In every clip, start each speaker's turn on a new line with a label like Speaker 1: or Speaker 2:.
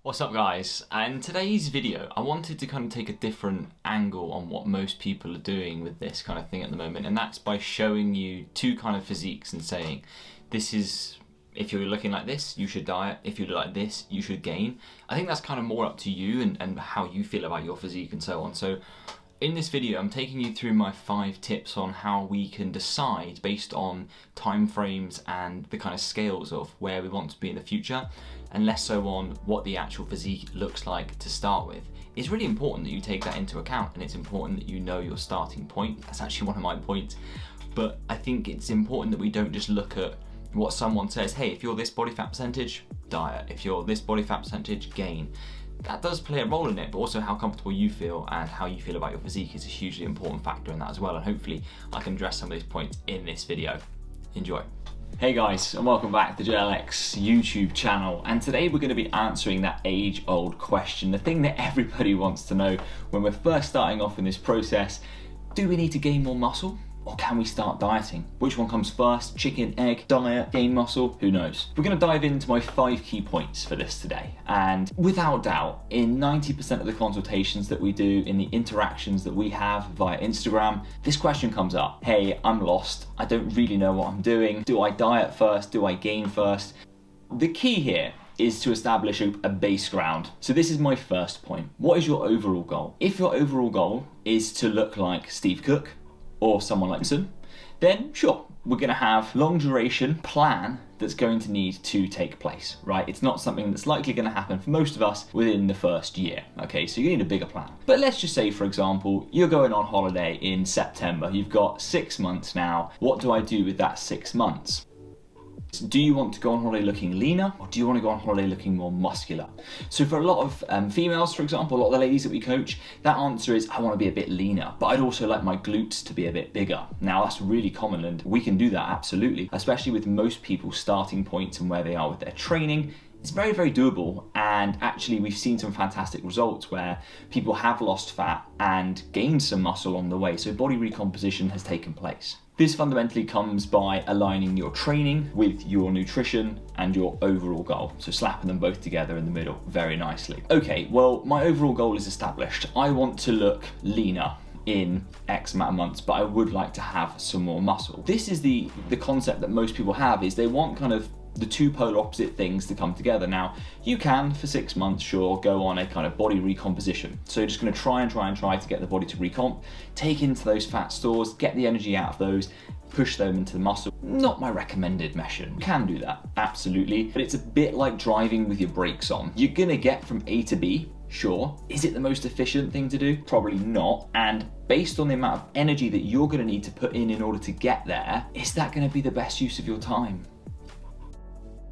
Speaker 1: What's up guys? In today's video I wanted to kind of take a different angle on what most people are doing with this kind of thing at the moment, and that's by showing you two kind of physiques and saying this is, if you're looking like this you should diet, if you look like this you should gain. I think that's kind of more up to you and how you feel about your physique and so on. So in this video I'm taking you through my 5 tips on how we can decide based on time frames and the kind of scales of where we want to be in the future, and less so on what the actual physique looks like to start with. It's really important that you take that into account, and it's important that you know your starting point. That's actually one of my points. But I think it's important that we don't just look at what someone says, hey, if you're this body fat percentage, diet. If you're this body fat percentage, gain. That does play a role in it, but also how comfortable you feel and how you feel about your physique is a hugely important factor in that as well, and hopefully I can address some of these points in this video. Enjoy. Hey guys, and welcome back to the JLX YouTube channel, and today we're going to be answering that age-old question, the thing that everybody wants to know when we're first starting off in this process. Do we need to gain more muscle? Or can we start dieting? Which one comes first? Chicken, egg, diet, gain muscle? Who knows? We're going to dive into my 5 key points for this today. And without doubt, in 90% of the consultations that we do, in the interactions that we have via Instagram, this question comes up. Hey, I'm lost. I don't really know what I'm doing. Do I diet first? Do I gain first? The key here is to establish a base ground. So this is my first point. What is your overall goal? If your overall goal is to look like Steve Cook, or someone like Benson, then sure, we're going to have long duration plan that's going to need to take place, right? It's not something that's likely going to happen for most of us within the first year, okay? So you need a bigger plan. But let's just say, for example, you're going on holiday in September. You've got 6 months now. What do I do with that 6 months? Do you want to go on holiday looking leaner, or do you want to go on holiday looking more muscular? So for a lot of females, for example, a lot of the ladies that we coach, that answer is, I want to be a bit leaner, but I'd also like my glutes to be a bit bigger. Now that's really common, and we can do that absolutely, especially with most people's starting points and where they are with their training. It's very, very doable, and actually we've seen some fantastic results where people have lost fat and gained some muscle on the way, so body recomposition has taken place. This fundamentally comes by aligning your training with your nutrition and your overall goal, so slapping them both together in the middle very nicely. Okay, well, my overall goal is established. I want to look leaner in X amount of months, but I would like to have some more muscle. This is the concept that most people have, is they want kind of the two polar opposite things to come together. Now, you can, for 6 months, sure, go on a kind of body recomposition. So you're just gonna try to get the body to recomp, take into those fat stores, get the energy out of those, push them into the muscle. Not my recommended mission. You can do that, absolutely, but it's a bit like driving with your brakes on. You're gonna get from A to B, sure. Is it the most efficient thing to do? Probably not. And based on the amount of energy that you're gonna need to put in order to get there, is that gonna be the best use of your time?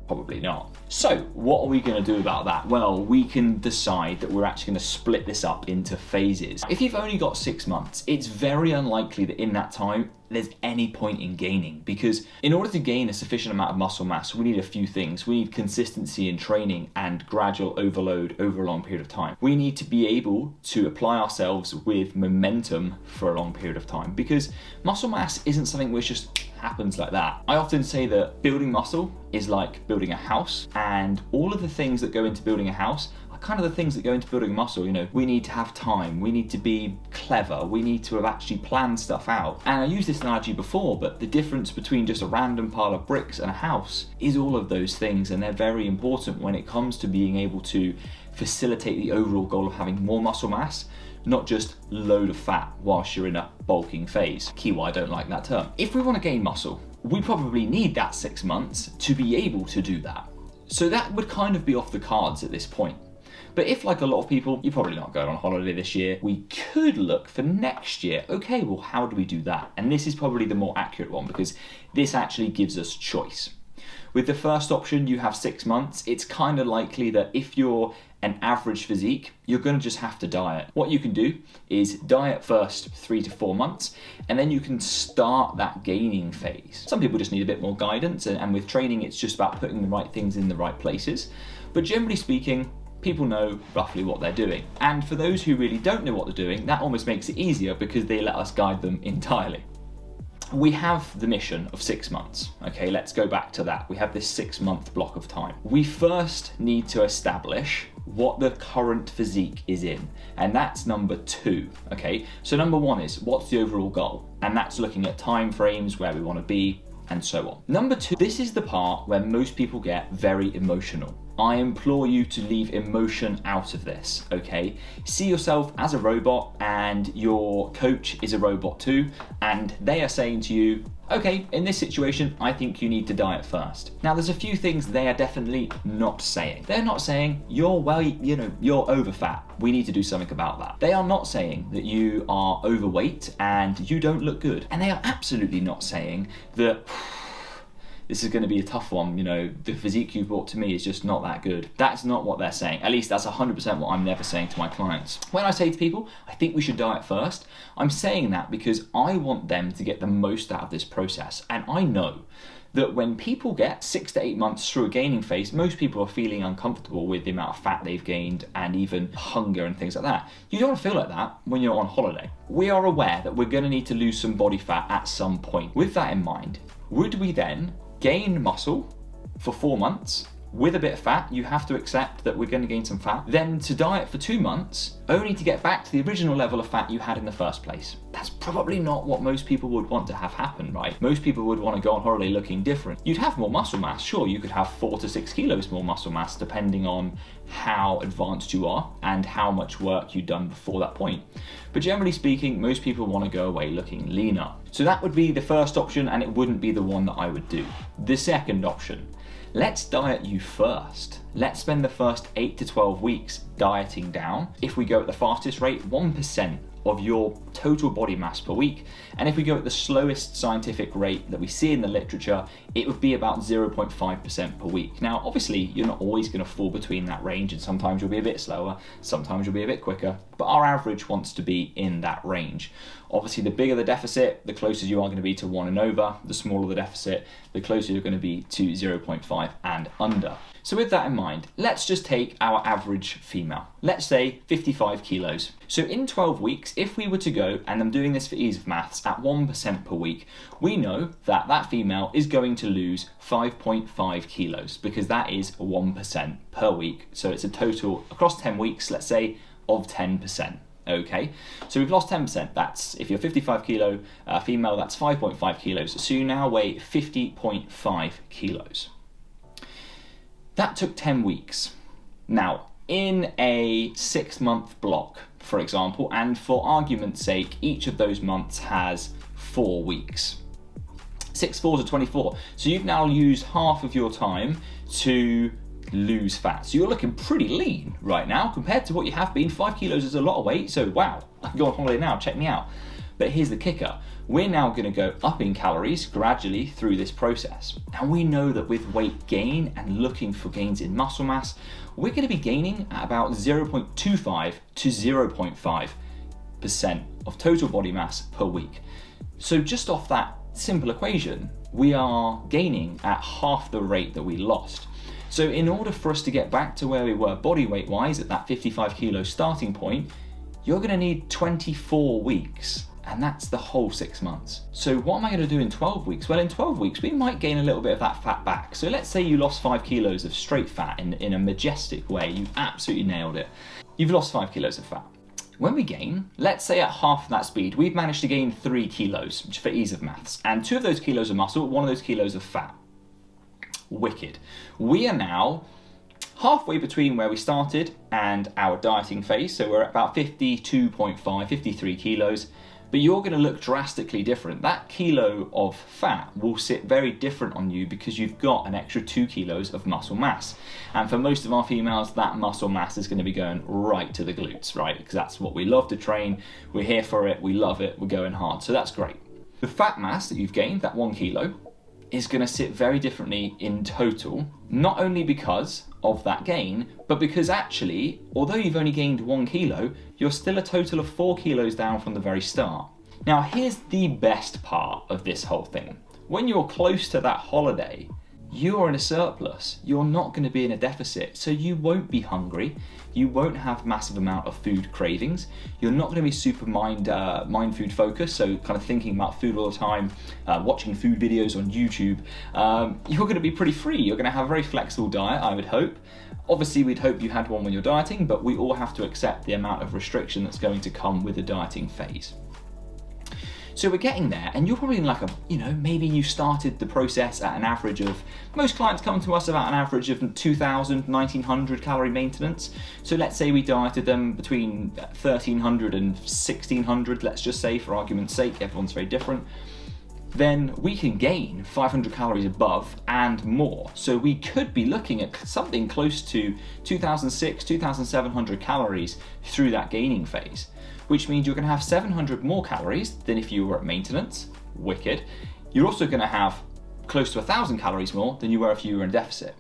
Speaker 1: Probably not. So what are we going to do about that? Well, we can decide that we're actually going to split this up into phases. If you've only got 6 months, it's very unlikely that in that time there's any point in gaining, because in order to gain a sufficient amount of muscle mass, we need a few things. We need consistency in training and gradual overload over a long period of time. We need to be able to apply ourselves with momentum for a long period of time, because muscle mass isn't something which just happens like that. I often say that building muscle is like building a house, and all of the things that go into building a house are kind of the things that go into building muscle. You know, we need to have time, we need to be clever, we need to have actually planned stuff out. And I used this analogy before, but the difference between just a random pile of bricks and a house is all of those things, and they're very important when it comes to being able to facilitate the overall goal of having more muscle mass, not just load of fat whilst you're in a bulking phase. Key why I don't like that term. If we want to gain muscle, we probably need that 6 months to be able to do that. So that would kind of be off the cards at this point. But if, like a lot of people, you're probably not going on holiday this year, we could look for next year. Okay, well, how do we do that? And this is probably the more accurate one, because this actually gives us choice. With the first option, you have 6 months. It's kind of likely that if you're an average physique, you're going to just have to diet. What you can do is diet first 3 to 4 months, and then you can start that gaining phase. Some people just need a bit more guidance, and with training, it's just about putting the right things in the right places. But generally speaking, people know roughly what they're doing. And for those who really don't know what they're doing, that almost makes it easier because they let us guide them entirely. We have the mission of 6 months. Okay, let's go back to that. We have this 6 month block of time. We first need to establish
Speaker 2: what the current physique is in, and that's number 2, okay? So number 1 is, what's the overall goal? And that's looking at time frames, where we want to be, and so on. Number 2, this is the part where most people get very emotional. I implore you to leave emotion out of this, okay? See yourself as a robot, and your coach is a robot too, and they are saying to you, okay, in this situation, I think you need to diet first. Now, there's a few things they are definitely not saying. They're not saying, you're over fat, we need to do something about that. They are not saying that you are overweight and you don't look good. And they are absolutely not saying that this is going to be a tough one, the physique you brought to me is just not that good. That's not what they're saying. At least that's 100% what I'm never saying to my clients. When I say to people, I think we should diet first, I'm saying that because I want them to get the most out of this process. And I know that when people get 6 to 8 months through a gaining phase, most people are feeling uncomfortable with the amount of fat they've gained and even hunger and things like that. You don't want to feel like that when you're on holiday. We are aware that we're going to need to lose some body fat at some point. With that in mind, would we then gain muscle for 4 months with a bit of fat? You have to accept that we're going to gain some fat. Then to diet for 2 months, only to get back to the original level of fat you had in the first place. That's probably not what most people would want to have happen, right? Most people would want to go on holiday looking different. You'd have more muscle mass, sure, you could have 4 to 6 kilos more muscle mass depending on how advanced you are and how much work you've done before that point. But generally speaking, most people want to go away looking leaner. So that would be the first option, and it wouldn't be the one that I would do. The second option, let's diet you first. Let's spend the first 8 to 12 weeks dieting down. If we go at the fastest rate, 1% of your total body mass per week. And if we go at the slowest scientific rate that we see in the literature, it would be about 0.5% per week. Now, obviously, you're not always going to fall between that range, and sometimes you'll be a bit slower, sometimes you'll be a bit quicker, but our average wants to be in that range. Obviously, the bigger the deficit, the closer you are going to be to 1 and over. The smaller the deficit, the closer you're going to be to 0.5 and under. So with that in mind, let's just take our average female. Let's say 55 kilos. So in 12 weeks, if we were to go, and I'm doing this for ease of maths, at 1% per week, we know that that female is going to lose 5.5 kilos because that is 1% per week. So it's a total across 10 weeks, let's say, of 10%. Okay, so we've lost 10%. That's, if you're 55 kilo female, that's 5.5 kilos. So you now weigh 50.5 kilos. That took 10 weeks. Now, in a 6-month block, for example, and for argument's sake, each of those months has 4 weeks. 6 4s are 24. So you've now used half of your time to lose fat. So you're looking pretty lean right now compared to what you have been. 5 kilos is a lot of weight, so wow, I can go on holiday now, check me out. But here's the kicker. We're now going to go up in calories gradually through this process. Now we know that with weight gain and looking for gains in muscle mass, we're going to be gaining at about 0.25 to 0.5% of total body mass per week. So just off that simple equation, we are gaining at half the rate that we lost. So in order for us to get back to where we were body weight wise at that 55 kilo starting point, you're going to need 24 weeks. And that's the whole 6 months. So what am I going to do in 12 weeks? Well, in 12 weeks, we might gain a little bit of that fat back. So let's say you lost 5 kilos of straight fat in a majestic way. You absolutely nailed it. You've lost 5 kilos of fat. When we gain, let's say at half that speed, we've managed to gain 3 kilos, for ease of maths. And 2 of those kilos of muscle, 1 of those kilos of fat. Wicked. We are now halfway between where we started and our dieting phase. So we're at about 52.5, 53 kilos. But you're going to look drastically different. That kilo of fat will sit very different on you because you've got an extra 2 kilos of muscle mass. And for most of our females, that muscle mass is going to be going right to the glutes, right? Because that's what we love to train. We're here for it. We love it. We're going hard. So that's great. The fat mass that you've gained, that 1 kilo, is going to sit very differently in total, not only because of that gain, but because actually, although you've only gained 1 kilo, you're still a total of 4 kilos down from the very start. Now, here's the best part of this whole thing. When you're close to that holiday, you're in a surplus. You're not going to be in a deficit. So you won't be hungry. You won't have massive amount of food cravings. You're not going to be super mind food focused, so kind of thinking about food all the time, watching food videos on YouTube. You're going to be pretty free. You're going to have a very flexible diet, I would hope. Obviously, we'd hope you had one when you're dieting, but we all have to accept the amount of restriction that's going to come with the dieting phase. So we're getting there, and you're probably in like maybe you started the process at an average of, most clients come to us about an average of 2,000, 1,900 calorie maintenance. So let's say we dieted them between 1,300 and 1,600, let's just say for argument's sake, everyone's very different. Then we can gain 500 calories above and more. So we could be looking at something close to 2,600, 2,700 calories through that gaining phase, which means you're going to have 700 more calories than if you were at maintenance. Wicked. You're also going to have close to 1,000 calories more than you were if you were in deficit.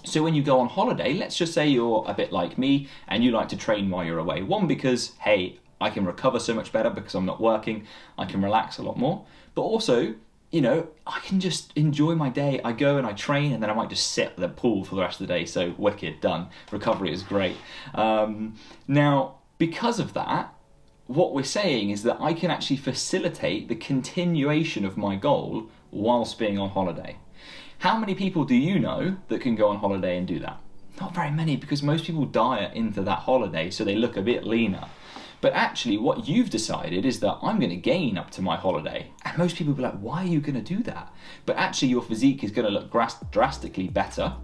Speaker 2: So when you go on holiday, let's just say you're a bit like me and you like to train while you're away. One, because, hey, I can recover so much better because I'm not working. I can relax a lot more. But also, I can just enjoy my day. I go and I train, and then I might just sit at the pool for the rest of the day. So wicked, done. Recovery is great. Now, because of that, what we're saying is that I can actually facilitate the continuation of my goal whilst being on holiday. How many people do you know that can go on holiday and do that? Not very many, because most people diet into that holiday so they look a bit leaner. But actually what you've decided is that I'm going to gain up to my holiday. And most people will be like, why are you going to do that? But actually your physique is going to look drastically better.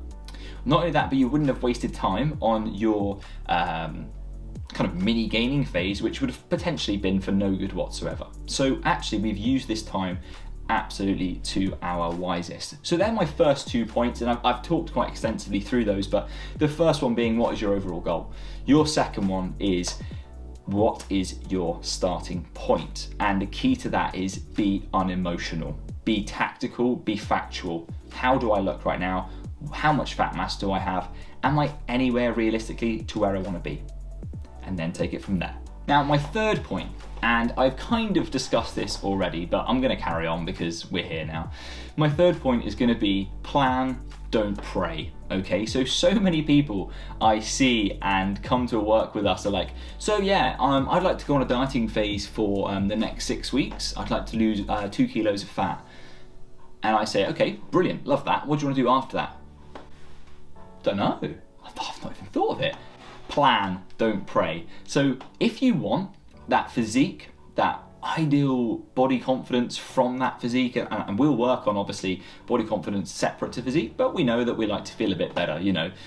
Speaker 2: Not only that, but you wouldn't have wasted time on your kind of mini gaining phase, which would have potentially been for no good whatsoever. So actually we've used this time absolutely to our wisest. So they're my first 2 points, and I've talked quite extensively through those, but the first one being, what is your overall goal? Your second one is, what is your starting point? And the key to that is be unemotional, be tactical, be factual. How do I look right now? How much fat mass do I have? Am I anywhere realistically to where I want to be? And then take it from there. Now, my third point, and I've kind of discussed this already, but I'm going to carry on because we're here now. My third point is going to be plan, don't pray. Okay, so many people I see and come to work with us are like, so yeah, I'd like to go on a dieting phase for the next 6 weeks. I'd like to lose 2 kilos of fat. And I say, okay, brilliant, love that. What do you want to do after that? Don't know. I've not even thought of it. Plan, don't pray. So if you want that physique, that ideal body confidence from that physique, and we'll work on obviously body confidence separate to physique, but we know that we like to feel a bit better,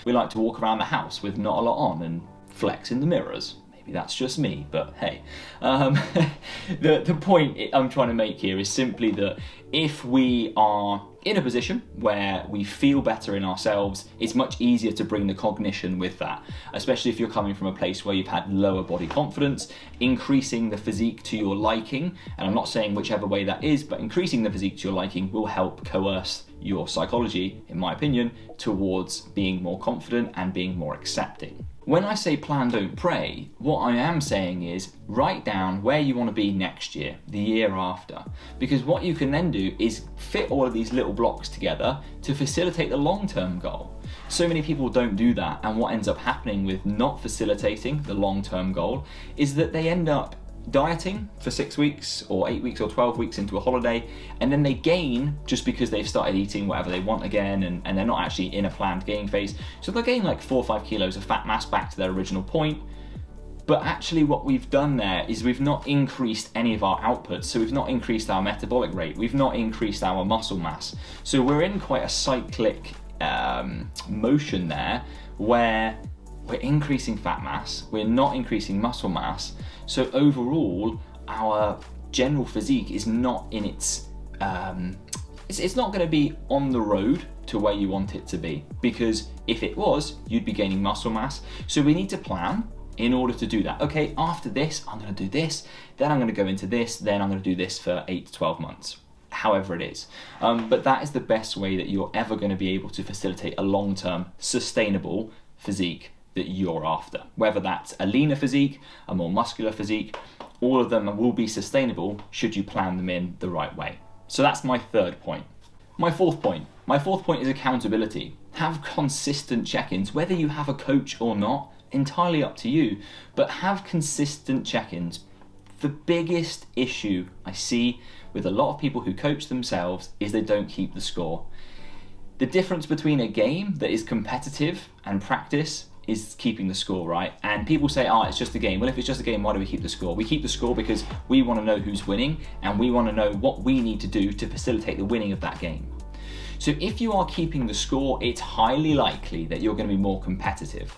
Speaker 2: we like to walk around the house with not a lot on and flex in the mirrors. Maybe that's just me, but hey. The point I'm trying to make here is simply that if we are in a position where we feel better in ourselves, it's much easier to bring the cognition with that, especially if you're coming from a place where you've had lower body confidence. Increasing the physique to your liking, and I'm not saying whichever way that is, but increasing the physique to your liking will help coerce your psychology, in my opinion, towards being more confident and being more accepting. When I say plan, don't pray, what I am saying is write down where you want to be next year, the year after, because what you can then do is fit all of these little blocks together to facilitate the long-term goal. So many people don't do that, and what ends up happening with not facilitating the long-term goal is that they end up dieting for 6 weeks or 8 weeks or 12 weeks into a holiday, and then they gain just because they've started eating whatever they want again, and they're not actually in a planned gain phase. So they'll gain like 4 or 5 kilos of fat mass back to their original point. But actually what we've done there is we've not increased any of our outputs. So we've not increased our metabolic rate. We've not increased our muscle mass. So we're in quite a cyclic motion there where we're increasing fat mass, we're not increasing muscle mass. So overall, our general physique is not in its, it's not going to be on the road to where you want it to be, because if it was, you'd be gaining muscle mass. So we need to plan in order to do that. Okay, after this, I'm going to do this, then I'm going to go into this, then I'm going to do this for 8 to 12 months. However it is. But that is the best way that you're ever going to be able to facilitate a long-term, sustainable physique that you're after. Whether that's a leaner physique, a more muscular physique, all of them will be sustainable should you plan them in the right way. So that's my third point. My fourth point, My fourth point is accountability. Have consistent check-ins, whether you have a coach or not, entirely up to you, but have consistent check-ins. The biggest issue I see with a lot of people who coach themselves is they don't keep the score. The difference between a game that is competitive and practice is keeping the score, right? And people say, oh, it's just a game. Well, if it's just a game, why do we keep the score? We keep the score because we want to know who's winning and we want to know what we need to do to facilitate the winning of that game. So if you are keeping the score, it's highly likely that you're going to be more competitive.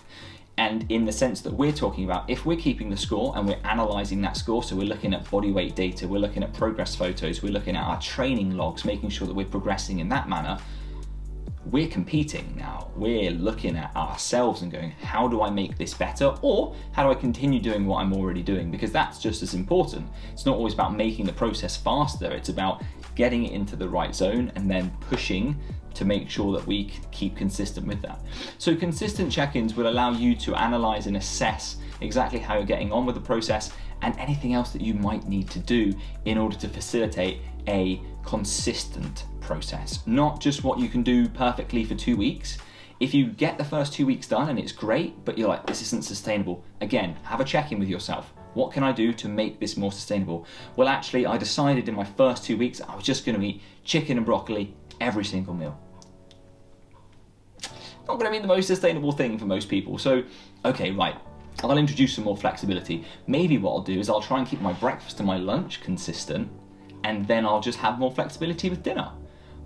Speaker 2: And in the sense that we're talking about, if we're keeping the score and we're analysing that score, so we're looking at body weight data, we're looking at progress photos, we're looking at our training logs, making sure that we're progressing in that manner, we're competing now. We're looking at ourselves and going, how do I make this better? Or how do I continue doing what I'm already doing? Because that's just as important. It's not always about making the process faster. It's about getting it into the right zone and then pushing to make sure that we keep consistent with that. So consistent check-ins will allow you to analyze and assess exactly how you're getting on with the process and anything else that you might need to do in order to facilitate a consistent process, not just what you can do perfectly for 2 weeks. If you get the first 2 weeks done and it's great, but you're like, this isn't sustainable, again, have a check-in with yourself. What can I do to make this more sustainable? Well, actually, I decided in my first 2 weeks, I was just going to eat chicken and broccoli every single meal. Not going to be the most sustainable thing for most people. So, okay, right, I'll introduce some more flexibility. Maybe what I'll do is I'll try and keep my breakfast and my lunch consistent, and then I'll just have more flexibility with dinner.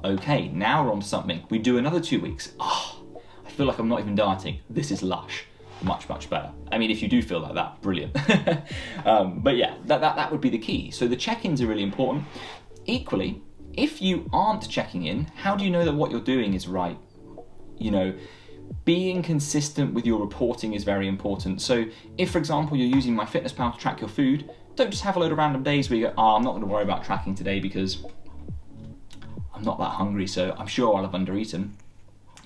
Speaker 2: Okay, now we're on to something. We do another 2 weeks. Oh, I feel like I'm not even dieting. This is lush. Much, much better. I mean, if you do feel like that, brilliant. But yeah, that would be the key. So the check-ins are really important. Equally, if you aren't checking in, how do you know that what you're doing is right? You know, being consistent with your reporting is very important. So if, for example, you're using MyFitnessPal to track your food, don't just have a load of random days where you go, oh, I'm not going to worry about tracking today because I'm not that hungry, so I'm sure I'll have undereaten.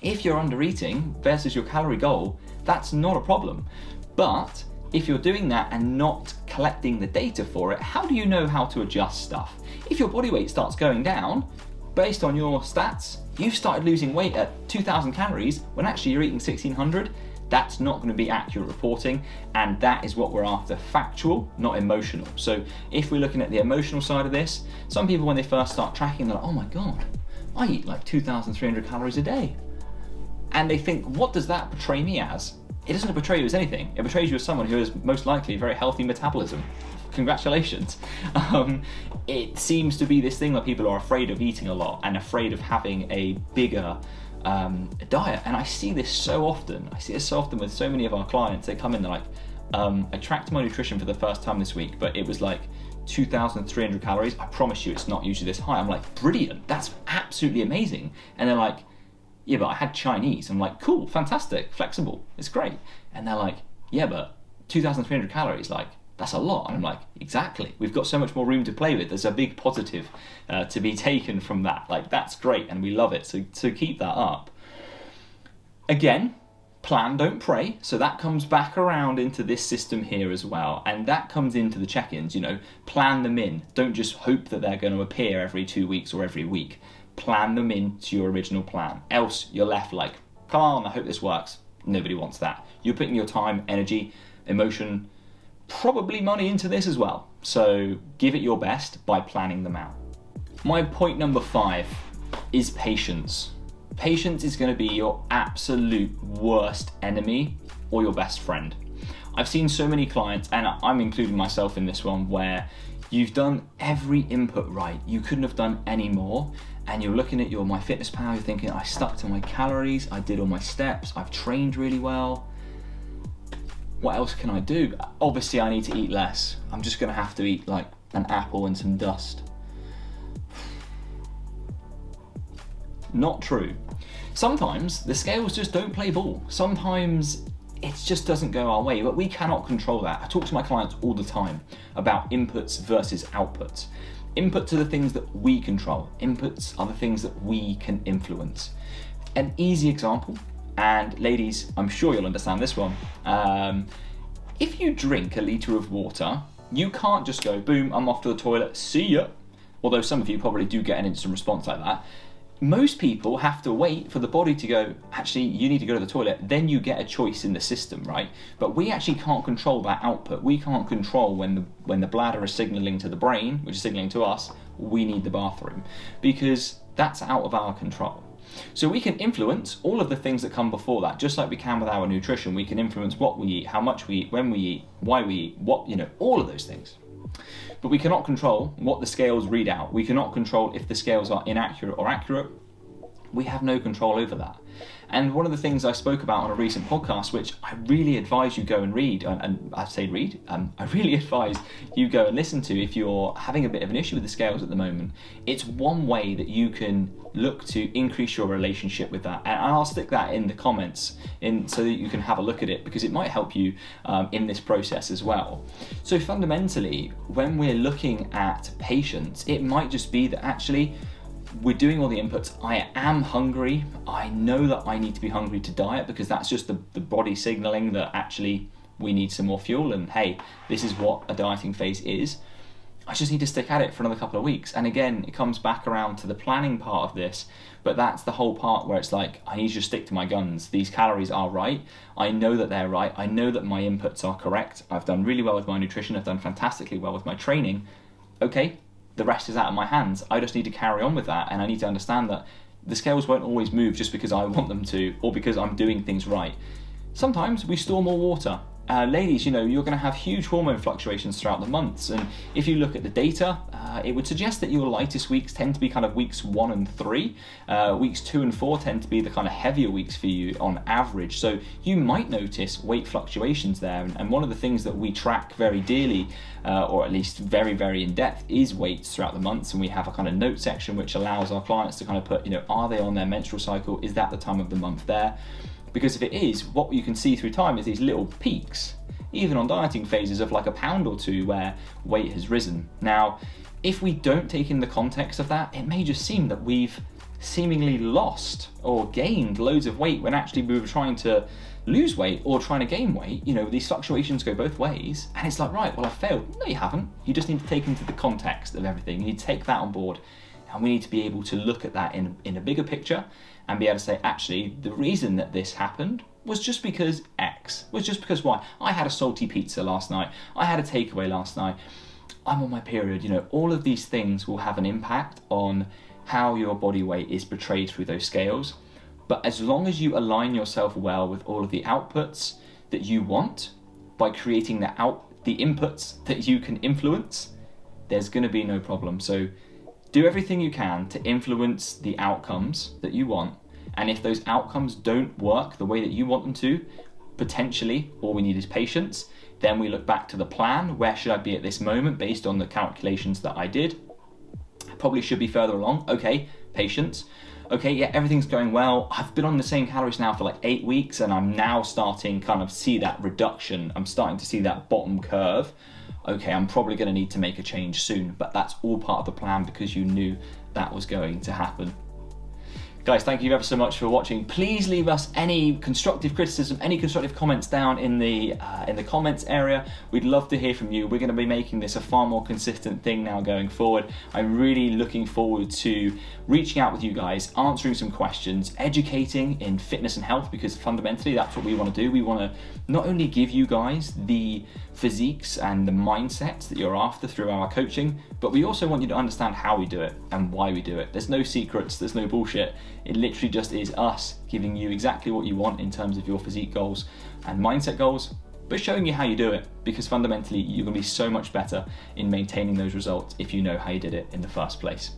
Speaker 2: If you're undereating versus your calorie goal, that's not a problem. But if you're doing that and not collecting the data for it, how do you know how to adjust stuff? If your body weight starts going down, based on your stats, you've started losing weight at 2,000 calories when actually you're eating 1,600, that's not going to be accurate reporting, and that is what we're after, factual, not emotional. So if we're looking at the emotional side of this, some people when they first start tracking, they're like, oh my God, I eat like 2,300 calories a day. And they think, what does that portray me as? It doesn't portray you as anything. It portrays you as someone who has most likely a very healthy metabolism. Congratulations. It seems to be this thing where people are afraid of eating a lot and afraid of having a bigger diet. And I see this so often. I see this so often with so many of our clients. They come in, they're like, I tracked my nutrition for the first time this week, but it was like 2,300 calories. I promise you it's not usually this high. I'm like, brilliant. That's absolutely amazing. And they're like, yeah, but I had Chinese. I'm like, cool, fantastic, flexible, it's great. And they're like, yeah, but 2,300 calories, like, that's a lot. And I'm like, exactly. We've got so much more room to play with. There's a big positive to be taken from that. Like, that's great, and we love it. So keep that up. Again, plan, don't pray. So that comes back around into this system here as well. And that comes into the check-ins, you know, plan them in. Don't just hope that they're going to appear every 2 weeks or every week. Plan them into your original plan. Else you're left like, come on, I hope this works. Nobody wants that. You're putting your time, energy, emotion, probably money into this as well. So give it your best by planning them out. My point number 5 is patience. Patience is going to be your absolute worst enemy or your best friend. I've seen so many clients, and I'm including myself in this one, where you've done every input right. You couldn't have done any more. And you're looking at your MyFitnessPal, you're thinking, I stuck to my calories, I did all my steps, I've trained really well. What else can I do? Obviously I need to eat less. I'm just gonna have to eat like an apple and some dust. Not true. Sometimes the scales just don't play ball. Sometimes it just doesn't go our way, but we cannot control that. I talk to my clients all the time about inputs versus outputs. Inputs are the things that we control. Inputs are the things that we can influence. An easy example, and ladies, I'm sure you'll understand this one. If you drink a litre of water, you can't just go, boom, I'm off to the toilet, see ya. Although some of you probably do get an instant response like that. most people have to wait for the body to go, actually, you need to go to the toilet, then you get a choice in the system, right? But we actually can't control that output. We can't control when the bladder is signaling to the brain, which is signaling to us, we need the bathroom, because that's out of our control. So we can influence all of the things that come before that, just like we can with our nutrition. We can influence what we eat, how much we eat, when we eat, why we eat, all of those things. But we cannot control what the scales read out. We cannot control if the scales are inaccurate or accurate. We have no control over that. And one of the things I spoke about on a recent podcast, which I really advise you go and read, and I say read, I really advise you go and listen to if you're having a bit of an issue with the scales at the moment. It's one way that you can look to increase your relationship with that. And I'll stick that in the comments so that you can have a look at it, because it might help you in this process as well. So fundamentally, when we're looking at patients, it might just be that actually we're doing all the inputs. I am hungry. I know that I need to be hungry to diet, because that's just the body signaling that actually we need some more fuel, and hey, this is what a dieting phase is. I just need to stick at it for another couple of weeks. And again, it comes back around to the planning part of this, but that's the whole part where it's like, I need to just stick to my guns. These calories are right. I know that they're right. I know that my inputs are correct. I've done really well with my nutrition. I've done fantastically well with my training. Okay, the rest is out of my hands. I just need to carry on with that, and I need to understand that the scales won't always move just because I want them to, or because I'm doing things right. Sometimes we store more water. Ladies, you're going to have huge hormone fluctuations throughout the months, and if you look at the data, it would suggest that your lightest weeks tend to be kind of weeks 1 and 3. Weeks 2 and 4 tend to be the kind of heavier weeks for you on average, so you might notice weight fluctuations there. And one of the things that we track very dearly, or at least very, very in depth, is weights throughout the months, and we have a kind of note section which allows our clients to kind of put, are they on their menstrual cycle? Is that the time of the month there? Because if it is, what you can see through time is these little peaks, even on dieting phases of like a pound or two where weight has risen. Now, if we don't take in the context of that, it may just seem that we've seemingly lost or gained loads of weight when actually we were trying to lose weight or trying to gain weight. These fluctuations go both ways, and it's like, right, well, I failed. No, you haven't. You just need to take into the context of everything. You need to take that on board, and we need to be able to look at that in a bigger picture and be able to say, actually, the reason that this happened was just because X, was just because Y. I had a salty pizza last night. I had a takeaway last night. I'm on my period. All of these things will have an impact on how your body weight is portrayed through those scales. But as long as you align yourself well with all of the outputs that you want by creating the inputs that you can influence, there's going to be no problem. So do everything you can to influence the outcomes that you want. And if those outcomes don't work the way that you want them to, potentially all we need is patience. Then we look back to the plan. Where should I be at this moment based on the calculations that I did? I probably should be further along. Okay, patience. Okay, yeah, everything's going well. I've been on the same calories now for like 8 weeks, and I'm now starting kind of see that reduction. I'm starting to see that bottom curve. Okay, I'm probably going to need to make a change soon, but that's all part of the plan because you knew that was going to happen. Guys, thank you ever so much for watching. Please leave us any constructive criticism, any constructive comments down in the comments area. We'd love to hear from you. We're going to be making this a far more consistent thing now going forward. I'm really looking forward to reaching out with you guys, answering some questions, educating in fitness and health, because fundamentally that's what we want to do. We want to not only give you guys the physiques and the mindsets that you're after through our coaching, but we also want you to understand how we do it and why we do it. There's no secrets, there's no bullshit. It literally just is us giving you exactly what you want in terms of your physique goals and mindset goals, but showing you how you do it, because fundamentally you're going to be so much better in maintaining those results if you know how you did it in the first place.